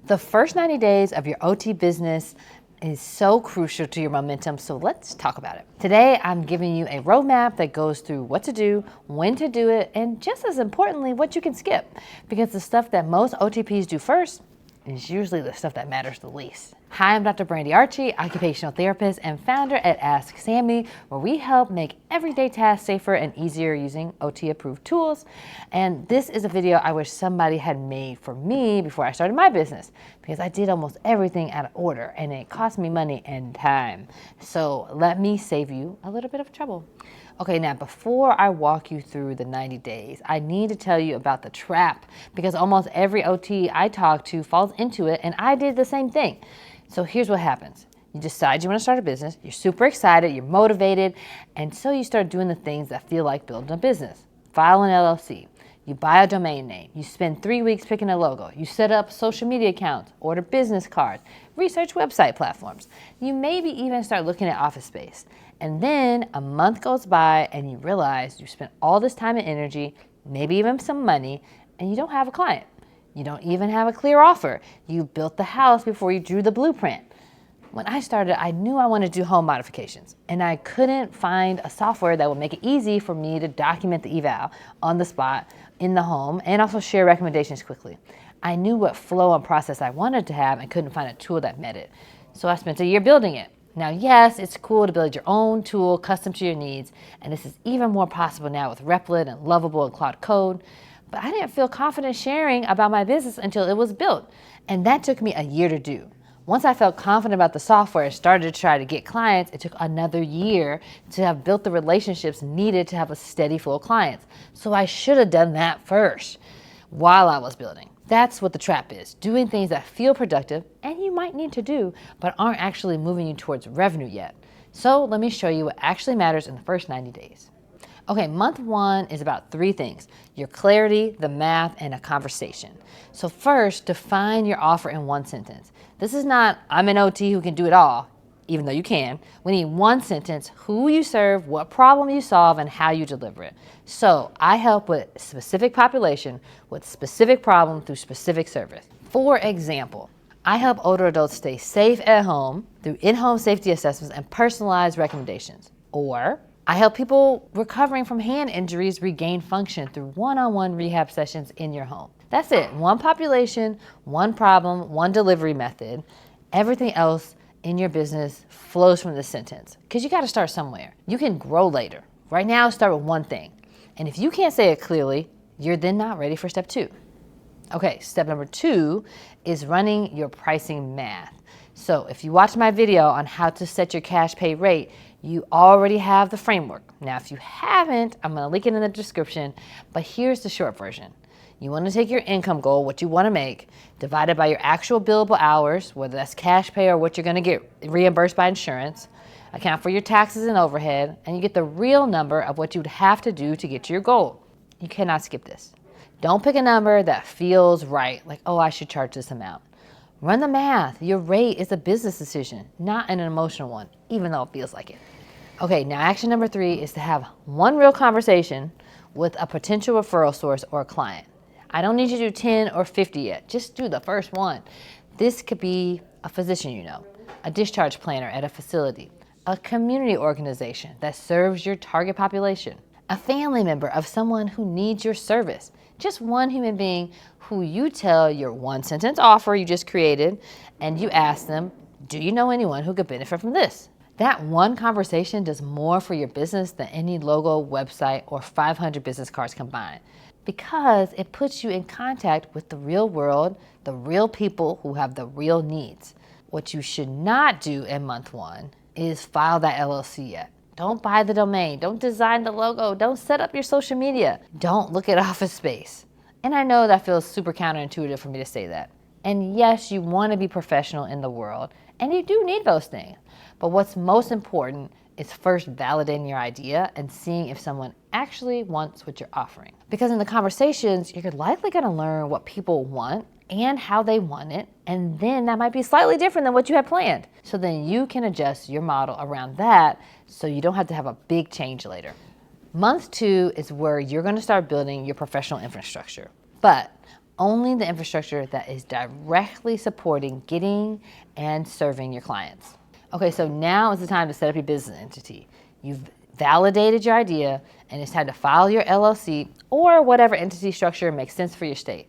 The first 90 days of your OT business is so crucial to your momentum, so let's talk about it. Today, I'm giving you a roadmap that goes through what to do, when to do it, and just as importantly, what you can skip. Because the stuff that most OTPs do first is usually the stuff that matters the least. Hi, I'm Dr. Brandy Archie, occupational therapist and founder at AskSAMIE, where we help make everyday tasks safer and easier using OT-approved tools. And this is a video I wish somebody had made for me before I started my business, because I did almost everything out of order and it cost me money and time. So let me save you a little bit of trouble. Okay, now before I walk you through the 90 days, I need to tell you about the trap, because almost every OT I talk to falls into it, and I did the same thing. So here's what happens. You decide you want to start a business, you're super excited, you're motivated, and so you start doing the things that feel like building a business. File an LLC, you buy a domain name, you spend 3 weeks picking a logo, you set up social media accounts, order business cards, research website platforms. You maybe even start looking at office space. And then a month goes by and you realize you spent all this time and energy, maybe even some money, and you don't have a client. You don't even have a clear offer. You built the house before you drew the blueprint. When I started, I knew I wanted to do home modifications, and I couldn't find a software that would make it easy for me to document the eval on the spot in the home and also share recommendations quickly. I knew what flow and process I wanted to have and couldn't find a tool that met it. So I spent a year building it. Now, yes, it's cool to build your own tool custom to your needs, and this is even more possible now with Replit and Lovable and Cloud Code, but I didn't feel confident sharing about my business until it was built, and that took me a year to do. Once I felt confident about the software and started to try to get clients, it took another year to have built the relationships needed to have a steady flow of clients. So I should have done that first while I was building. That's what the trap is, doing things that feel productive and you might need to do, but aren't actually moving you towards revenue yet. So let me show you what actually matters in the first 90 days. Okay, month one is about 3 things: your clarity, the math, and a conversation. So first, define your offer in 1 sentence. This is not, I'm an OT who can do it all, even though you can. We need 1 sentence: who you serve, what problem you solve, and how you deliver it. So I help with specific population with specific problem through specific service. For example, I help older adults stay safe at home through in-home safety assessments and personalized recommendations. Or I help people recovering from hand injuries regain function through one-on-one rehab sessions in your home. That's it. 1 population, 1 problem, 1 delivery method. Everything else in your business flows from this sentence, because you got to start somewhere. You can grow later. Right now, start with 1 thing. And if you can't say it clearly, you're then not ready for step 2. Okay, step number 2 is running your pricing math. So if you watch my video on how to set your cash pay rate, you already have the framework. Now, if you haven't, I'm going to link it in the description, but here's the short version. You want to take your income goal, what you want to make, divided by your actual billable hours, whether that's cash pay or what you're going to get reimbursed by insurance, account for your taxes and overhead, and you get the real number of what you'd have to do to get to your goal. You cannot skip this. Don't pick a number that feels right, like, oh, I should charge this amount. Run the math. Your rate is a business decision, not an emotional one, even though it feels like it. Okay, now action number 3 is to have 1 real conversation with a potential referral source or a client. I don't need you to do 10 or 50 yet. Just do the first one. This could be a physician you know, a discharge planner at a facility, a community organization that serves your target population, a family member of someone who needs your service, just 1 human being who you tell your 1-sentence offer you just created, and you ask them, do you know anyone who could benefit from this? That 1 conversation does more for your business than any logo, website, or 500 business cards combined, because it puts you in contact with the real world, the real people who have the real needs. What you should not do in month 1 is file that LLC yet. Don't buy the domain. Don't design the logo. Don't set up your social media. Don't look at office space. And I know that feels super counterintuitive for me to say that. And yes, you want to be professional in the world, and you do need those things. But what's most important is first validating your idea and seeing if someone actually wants what you're offering. Because in the conversations, you're likely going to learn what people want and how they want it, and then that might be slightly different than what you had planned. So then you can adjust your model around that so you don't have to have a big change later. Month 2 is where you're going to start building your professional infrastructure. But only the infrastructure that is directly supporting getting and serving your clients. Okay, so now is the time to set up your business entity. You've validated your idea, and it's time to file your LLC or whatever entity structure makes sense for your state.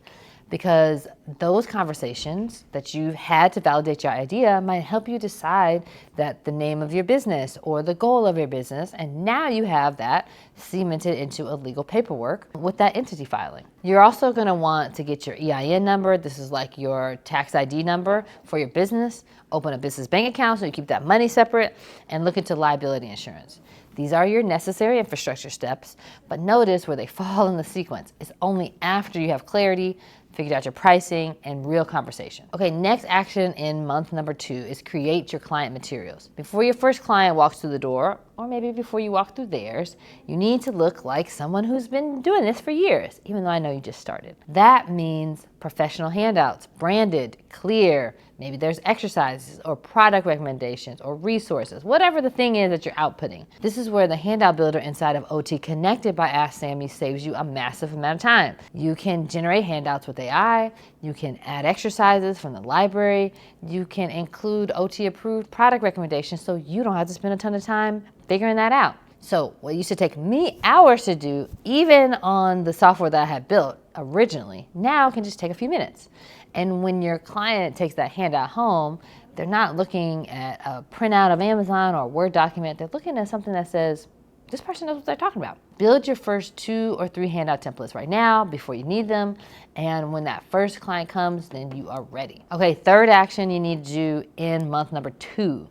Because those conversations that you've had to validate your idea might help you decide that the name of your business or the goal of your business, and now you have that cemented into a legal paperwork with that entity filing. You're also going to want to get your EIN number. This is like your tax ID number for your business. Open a business bank account so you keep that money separate, and look into liability insurance. These are your necessary infrastructure steps, but notice where they fall in the sequence. It's only after you have clarity, figured out your pricing, and real conversation. Okay, next action in month number 2 is create your client materials. Before your first client walks through the door, or maybe before you walk through theirs, you need to look like someone who's been doing this for years, even though I know you just started. That means professional handouts, branded, clear. Maybe there's exercises or product recommendations or resources, whatever the thing is that you're outputting. This is where the handout builder inside of OT Connected by AskSAMIE saves you a massive amount of time. You can generate handouts with AI, you can add exercises from the library, you can include OT approved product recommendations so you don't have to spend a ton of time figuring that out. So what used to take me hours to do, even on the software that I had built originally, now can just take a few minutes. And when your client takes that handout home, they're not looking at a printout of Amazon or a Word document. They're looking at something that says, this person knows what they're talking about. Build your first 2 or 3 handout templates right now before you need them. And when that first client comes, then you are ready. Okay, third action you need to do in month number 2.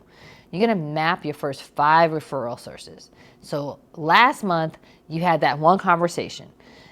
You're gonna map your first 5 referral sources. So last month, you had that one conversation.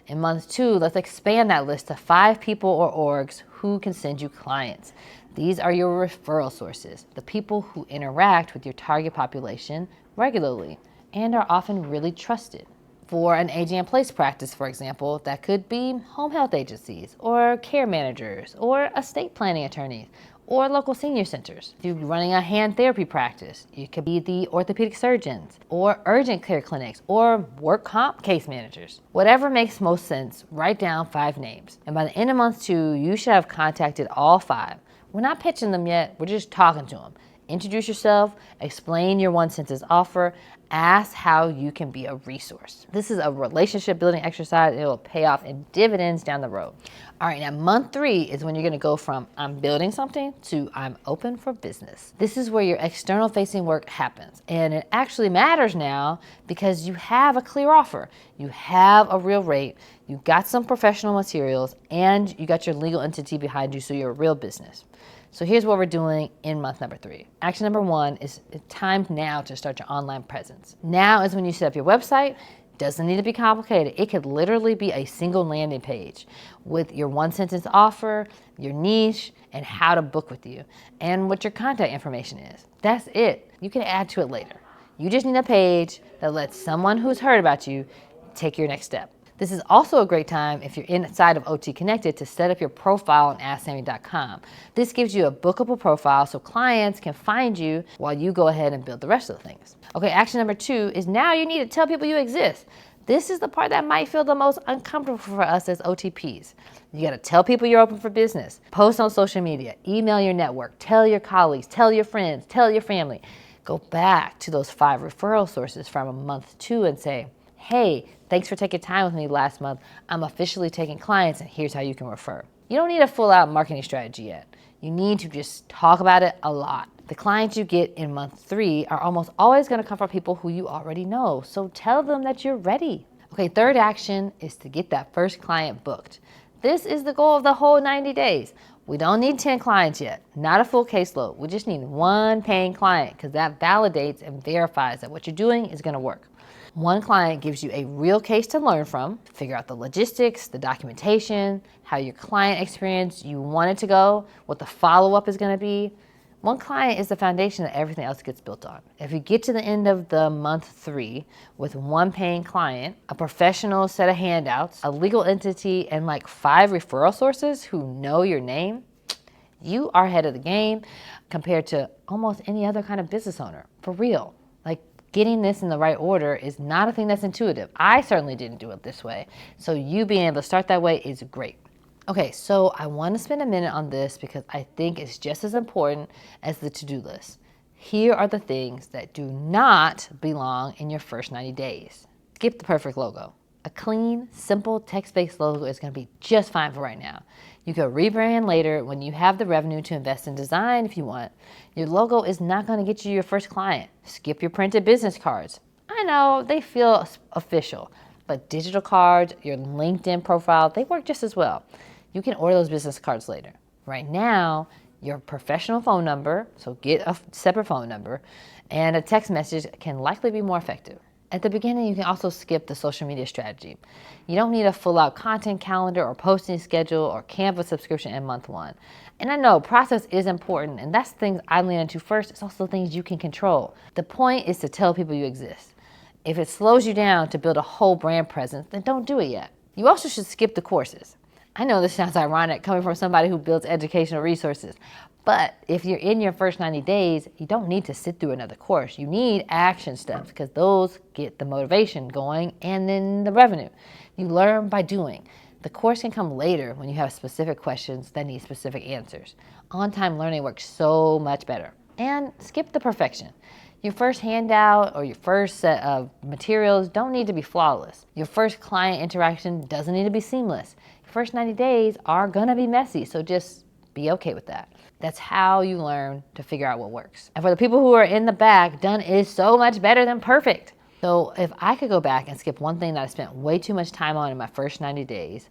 In month 2, let's expand that list to 5 people or orgs who can send you clients. These are your referral sources, the people who interact with your target population regularly and are often really trusted. For an aging in place practice, for example, that could be home health agencies or care managers or estate planning attorneys or local senior centers. If you're running a hand therapy practice, it could be the orthopedic surgeons or urgent care clinics or work comp case managers. Whatever makes most sense, write down 5 names. And by the end of month 2, you should have contacted all 5. We're not pitching them yet, we're just talking to them. Introduce yourself, explain your one-sentence offer, ask how you can be a resource. This is a relationship building exercise. It will pay off in dividends down the road. All right, now month 3 is when you're gonna go from I'm building something to I'm open for business. This is where your external facing work happens. And it actually matters now because you have a clear offer. You have a real rate, you got some professional materials, and you got your legal entity behind you, so you're a real business. So here's what we're doing in month number 3. Action number 1 is time now to start your online presence. Now is when you set up your website. Doesn't need to be complicated. It could literally be a single landing page with your one-sentence offer, your niche, and how to book with you, and what your contact information is. That's it. You can add to it later. You just need a page that lets someone who's heard about you take your next step. This is also a great time if you're inside of OT Connected to set up your profile on AskSAMIE.com. This gives you a bookable profile so clients can find you while you go ahead and build the rest of the things. Okay, action number 2 is now you need to tell people you exist. This is the part that might feel the most uncomfortable for us as OTPs. You gotta tell people you're open for business. Post on social media, email your network, tell your colleagues, tell your friends, tell your family. Go back to those 5 referral sources from month 2 and say, hey, thanks for taking time with me last month. I'm officially taking clients, and here's how you can refer. You don't need a full-out marketing strategy yet. You need to just talk about it a lot. The clients you get in month 3 are almost always gonna come from people who you already know, so tell them that you're ready. Okay, third action is to get that first client booked. This is the goal of the whole 90 days. We don't need 10 clients yet, not a full caseload. We just need 1 paying client because that validates and verifies that what you're doing is gonna work. 1 client gives you a real case to learn from, figure out the logistics, the documentation, how your client experience you want it to go, what the follow-up is gonna be. 1 client is the foundation that everything else gets built on. If you get to the end of the month 3 with 1 paying client, a professional set of handouts, a legal entity, and like 5 referral sources who know your name, you are ahead of the game compared to almost any other kind of business owner, for real. Like, getting this in the right order is not a thing that's intuitive. I certainly didn't do it this way. So you being able to start that way is great. Okay, so I want to spend a minute on this because I think it's just as important as the to-do list. Here are the things that do not belong in your first 90 days. Skip the perfect logo. A clean, simple text-based logo is going to be just fine for right now. You can rebrand later when you have the revenue to invest in design if you want. Your logo is not going to get you your first client. Skip your printed business cards. I know they feel official, but digital cards, your LinkedIn profile, they work just as well. You can order those business cards later. Right now, your professional phone number, so get a separate phone number, and a text message can likely be more effective. At the beginning, you can also skip the social media strategy. You don't need a full-out content calendar or posting schedule or Canva subscription in month one. And I know process is important, and that's things I lean into first. It's also things you can control. The point is to tell people you exist. If it slows you down to build a whole brand presence, then don't do it yet. You also should skip the courses. I know this sounds ironic coming from somebody who builds educational resources, but if you're in your first 90 days, you don't need to sit through another course. You need action steps because those get the motivation going and then the revenue. You learn by doing. The course can come later when you have specific questions that need specific answers. On-time learning works so much better. And skip the perfection. Your first handout or your first set of materials don't need to be flawless. Your first client interaction doesn't need to be seamless. Your first 90 days are gonna be messy, so just be okay with that. That's how you learn to figure out what works. And for the people who are in the back, done is so much better than perfect. So if I could go back and skip one thing that I spent way too much time on in my first 90 days,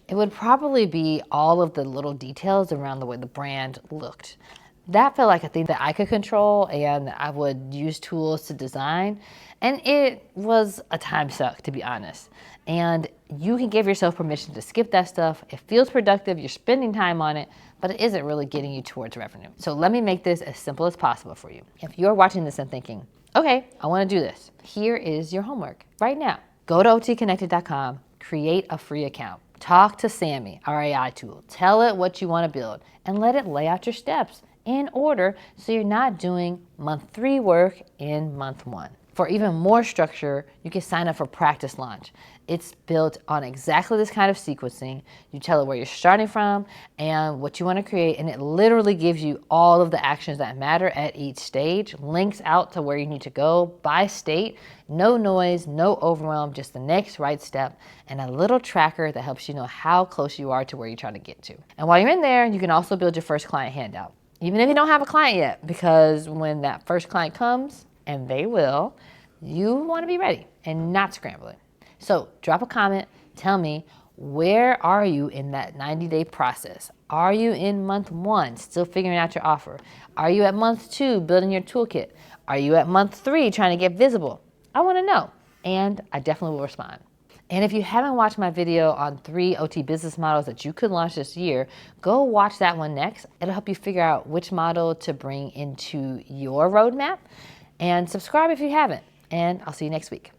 it would probably be all of the little details around the way the brand looked. That felt like a thing that I could control and I would use tools to design. And it was a time suck, to be honest. And you can give yourself permission to skip that stuff. It feels productive, you're spending time on it, but it isn't really getting you towards revenue. So let me make this as simple as possible for you. If you're watching this and thinking, okay, I wanna do this, here is your homework right now. Go to otconnected.com, create a free account. Talk to SAMIE, our AI tool. Tell it what you wanna build and let it lay out your steps in order so you're not doing month 3 work in month 1. For even more structure, you can sign up for Practice Launch. It's built on exactly this kind of sequencing. You tell it where you're starting from and what you want to create, and it literally gives you all of the actions that matter at each stage, links out to where you need to go by state, no noise, no overwhelm, just the next right step, and a little tracker that helps you know how close you are to where you're trying to get to. And while you're in there, you can also build your first client handout, even if you don't have a client yet, because when that first client comes, and they will, you want to be ready and not scrambling. So drop a comment, tell me, where are you in that 90-day process? Are you in month 1 still figuring out your offer? Are you at month 2 building your toolkit? Are you at month 3 trying to get visible? I want to know, and I definitely will respond. And if you haven't watched my video on 3 OT business models that you could launch this year, go watch that one next. It'll help you figure out which model to bring into your roadmap. And subscribe if you haven't. And I'll see you next week.